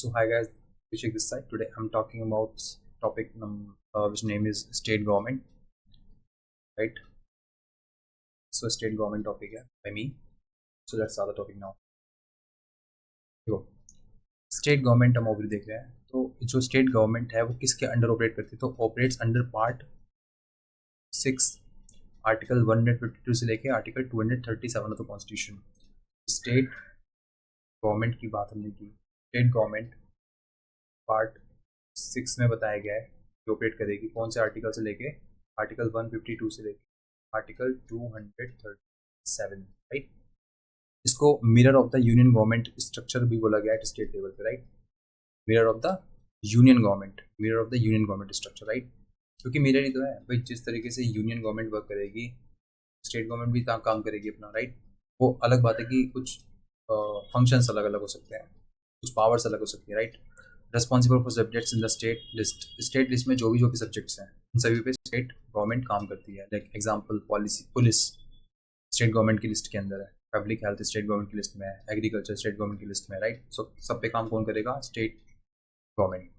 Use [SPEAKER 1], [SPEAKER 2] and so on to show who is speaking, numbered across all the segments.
[SPEAKER 1] So hi guys, Vishek this side. Today I'm talking about topic which name is state government, right? So state government topic है by me. So let's start the topic now. देखो state government हम overview देख रहे हैं. तो जो state government है वो किसके अंडर ऑपरेट करती है? तो ऑपरेट्स अंडर पार्ट 6 आर्टिकल 152 से लेके article 237 of the constitution. State government की बात हमने की. स्टेट गवर्नमेंट पार्ट 6 में बताया गया है कि ऑपरेट करेगी कौन से आर्टिकल से लेके आर्टिकल 152 से लेके आर्टिकल 237, राइट. इसको mirror of the union government structure भी बोला गया है स्टेट लेवल पे, right. Mirror of the union government, mirror of the union government structure, right. क्योंकि मिरर ही तो है भाई. जिस तरीके से यूनियन गवर्नमेंट वर्क करेगी स्टेट गवर्नमेंट भी काम करेगी अपना, राइट. वो अलग बात है कि कुछ फंक्शंस अलग अलग हो सकते हैं, कुछ पावर्स अलग हो सकती है, right. Responsible for subjects in the state list. State list में जो भी सब्जेक्ट्स हैं उन सभी पे स्टेट गवर्नमेंट काम करती है. Like example policy, police state government की लिस्ट के अंदर है, पब्लिक हेल्थ स्टेट गवर्नमेंट की लिस्ट में है, एग्रीकल्चर स्टेट गवर्नमेंट की लिस्ट में है, राइट. सो सब पे काम कौन करेगा? State government.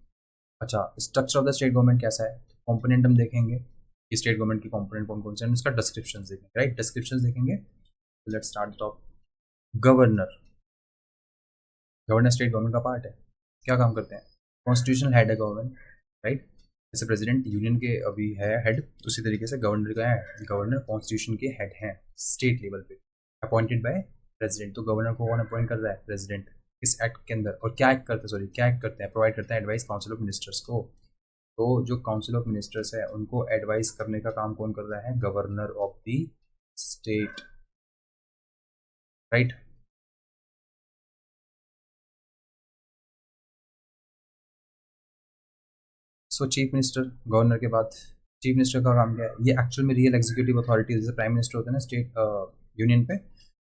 [SPEAKER 1] अच्छा, structure of the state government कैसा है? कंपोनेंट हम देखेंगे कि स्टेट गवर्नमेंट की कंपोनेंट कौन कौन से हैं, उसका डिस्क्रिप्शन देखेंगे, राइट. डिस्क्रिप्शन देखेंगे. Let's start top. Governor. Governor state government का पार्ट है. क्या काम करते हैं? कॉन्स्टिट्यूशनल हेड है गवर्नमेंट, राइट. जैसे प्रेसिडेंट यूनियन के अभी है हेड, उसी तरीके से गवर्नर का है. गवर्नर कॉन्स्टिट्यूशन के हेड हैं स्टेट लेवल पे, अपॉइंटेड बाय प्रेसिडेंट. तो गवर्नर को कौन अपॉइंट कर रहा है? प्रेसिडेंट. इस एक्ट के अंदर. और क्या एक्ट करते हैं? क्या एक्ट करते हैं? प्रोवाइड करता है एडवाइस काउंसिल ऑफ मिनिस्टर्स को. तो जो काउंसिल ऑफ मिनिस्टर्स है उनको एडवाइस करने का काम कौन कर रहा है? Governor of the state, right. So chief minister governor के बाद चीफ मिनिस्टर का काम क्या है? ये एक्चुअल में रियल एग्जीक्यूटिव अथॉरिटी, जैसे प्राइम मिनिस्टर होता है ना स्टेट यूनियन पे,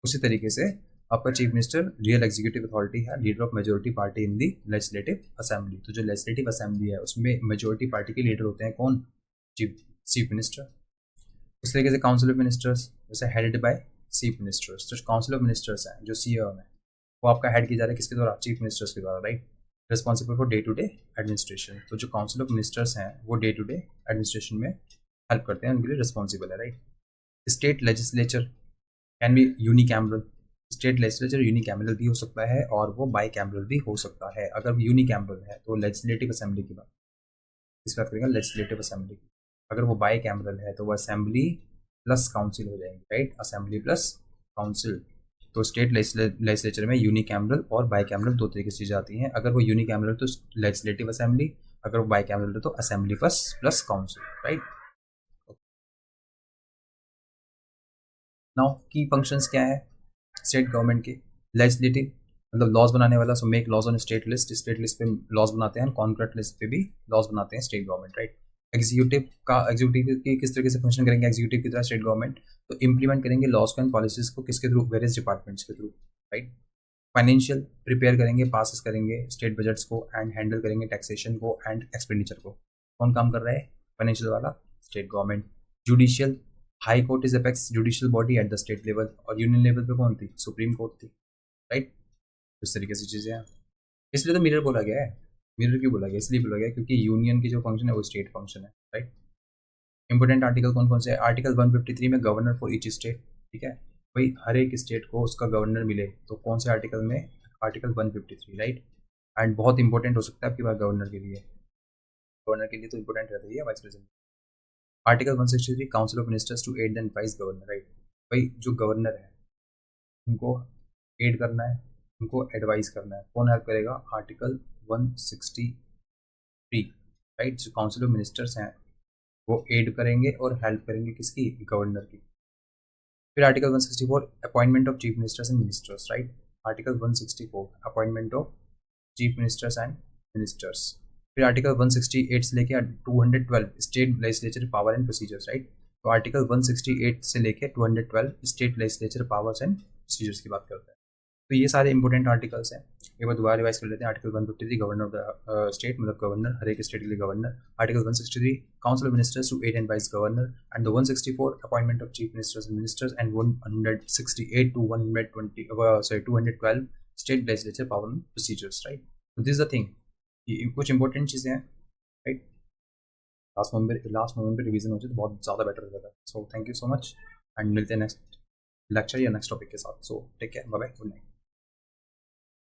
[SPEAKER 1] उसी तरीके से आपका chief minister real executive authority है, leader of majority party in the legislative assembly. तो जो लेजिस्लेटिव असेंबली है उसमें मेजोरिटी पार्टी के लीडर होते हैं कौन? Chief minister. उस तरीके से काउंसिल ऑफ मिनिस्टर्स जैसे हेडेड बाय चीफ मिनिस्टर्स. तो काउंसिल ऑफ मिनिस्टर्स हैं जो सीएम है वो आपका हेड किया जा रहा है किसके द्वारा? चीफ मिनिस्टर्स के द्वारा, right. Responsible for day to day administration. तो जो काउंसिल ऑफ मिनिस्टर्स हैं वो डे टू डे एडमिनिस्ट्रेशन में हेल्प करते हैं, उनके लिए रिस्पॉन्सिबल है, right. State legislature can be unicameral. State legislature unicameral भी हो सकता है और वो बाई कैमरल भी हो सकता है. अगर यूनिकैमरल है तो लेजिस्लेटिव असेंबली की बात, इस बात करेंगे लेजिस्लेटिव असेंबली की. अगर वो बाई कैमरल है तो वो असेंबली प्लस काउंसिल हो जाएंगे, राइट. Assembly plus council. तो स्टेट लेजिस्लेचर में यूनिकैमरल और बाईकैमरल दो तरीके से चीज़ें आती हैं. अगर वो यूनिकैमरल तो लेजिस्लेटिव असेंबली, अगर वो बाईकैमरल तो assembly plus council, right. Now की फंक्शंस क्या है स्टेट गवर्नमेंट के? लेजिस्लेटिव मतलब लॉज बनाने वाला. So make laws on state list. State list पे लॉज बनाते हैं, कॉन्क्रीट लिस्ट पे भी लॉज बनाते हैं स्टेट गवर्नमेंट, राइट. एग्जीक्यूटिव की किस तरीके से फंक्शन करेंगे एग्जीक्यूटिव की तरह स्टेट गवर्नमेंट? तो इम्प्लीमेंट करेंगे लॉज को एंड पॉलिसीज को किसके थ्रू? वेरियस डिपार्टमेंट्स के थ्रू, राइट. फाइनेंशियल प्रिपेयर करेंगे, पासिस करेंगे स्टेट बजट्स को एंड हैंडल करेंगे टैक्सेशन को एंड एक्सपेंडिचर को. कौन काम कर रहा है? फाइनेंशियल वाला state government. Judicial, high court is apex judicial body at the state level. और यूनियन लेवल पे कौन थी? सुप्रीम कोर्ट थी, राइट. इस तरीके से चीज़ें हैं. इसलिए तो मिरर बोला गया है. मिरर क्यों बोला गया? इसलिए बोला गया क्योंकि यूनियन की जो फंक्शन है वो स्टेट फंक्शन है, राइट. इंपोर्टेंट आर्टिकल कौन कौन से है? आर्टिकल 153 में गवर्नर फॉर ईच स्टेट, ठीक है. भाई हर एक स्टेट को उसका गवर्नर मिले तो कौन से आर्टिकल में? Article 153, right. एंड बहुत इंपॉर्टेंट हो सकता है आपकी बात गवर्नर के लिए. गवर्नर के लिए तो इंपॉर्टेंट रहती है vice president. Article 163 council of ministers to aid and advise governor, right. भाई जो गवर्नर है उनको एड करना है, उनको एडवाइस करना है. कौन हेल्प करेगा? Article 163, right. जो काउंसिल ऑफ मिनिस्टर्स हैं वो एड करेंगे और हेल्प करेंगे किसकी? गवर्नर की. फिर article 164 appointment of chief ministers and ministers, right. Article 164 appointment of chief ministers and ministers. फिर आर्टिकल 168 से लेकर 212 state legislature power and procedures, right. तो आर्टिकल 168 से लेकर 212 state legislature powers and procedures की बात करते हैं. तो ये सारे इंपॉर्टेंट आर्टिकल्स हैं. एक बार दोबारा रिवाइज कर लेते हैं. Article 153 governor of the state, मतलब गवर्नर हर एक स्टेट के लिए governor. Article 163 council of ministers to aid and advise governor. And the 164 appointment of chief ministers and ministers. And 168 to 212 state legislature power and procedures, right. This the thing, कुछ important चीज़ें हैं, राइट। Last moment पे revision हो जाए तो बहुत ज़्यादा बेटर हो जाता है। So thank you so much, and मिलते हैं नेक्स्ट लेक्चर या नेक्स्ट टॉपिक के साथ। So take care, bye bye, good night.